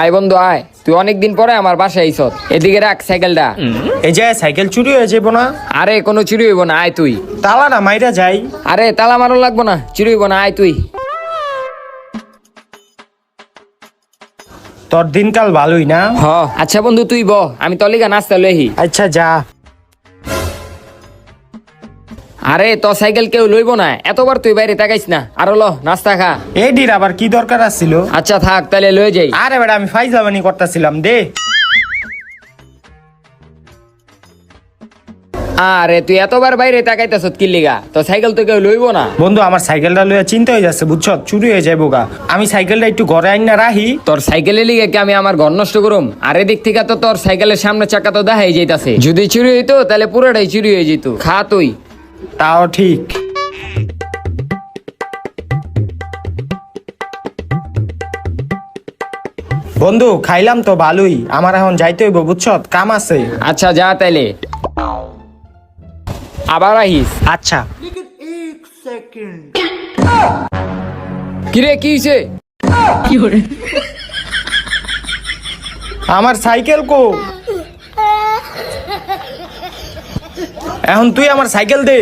আয় বন্ধু আয়, তুই অনেকদিন পরে আমার বাসায় আইছত। এদিকে রাখ সাইকেলটা। এই যে সাইকেল চুরি হয়ে যাবো না? আরে কোনো চুরি হইব না, আয় তুই। তালাটা মাইরা যাই। আরে তালা মারো লাগবো না, চুরি হইব না, আয় তুই। তোর দিনকাল ভালোই না? হ আচ্ছা বন্ধু তুই ব, আমি তলিগা নাস্তা লইহি। আচ্ছা যা। আরে তোর সাইকেল কেউ লইব না, এতবার তুই বাইরে তাকাইস না। আরো ল নাস্তা খা। এডির আবার কি দরকার আছিল? আচ্ছা থাক তাহলে লয়ে যাই। আরে বেটা আমি ফাইজলামানি করতেছিলাম, দে। আরে তুই এতবার বাইরে তাকাইতেছত কি লিগা? তোর সাইকেল তো কেউ লইব না। বন্ধু আমার সাইকেলটা লইয়া চিন্তা হয়ে যাচ্ছে, বুঝছ? চুরি হয়ে যাইবো গা। আমি সাইকেলটা একটু ঘরে আইন না রাহি। তোর সাইকেলের লিগে কি আমি আমার ঘর নষ্ট করুম? আর এদিক থেকে তো তোর সাইকেলের সামনে চাকা তো দেখাই যাইতাছে। যদি চুরি হইতো তাহলে পুরোটাই চুরি হয়ে যেত। খা তুই। তাও ঠিক। বন্ধু খাইলাম তো ভালোই, আমার এখন যাইতে হইব, বুঝছ? কাম আছে। আচ্ছা যা তাইলে, আবার আহিস। আচ্ছা। কিরে কি হইছে? আমার সাইকেল কো? এখন তুই আমার সাইকেল দে।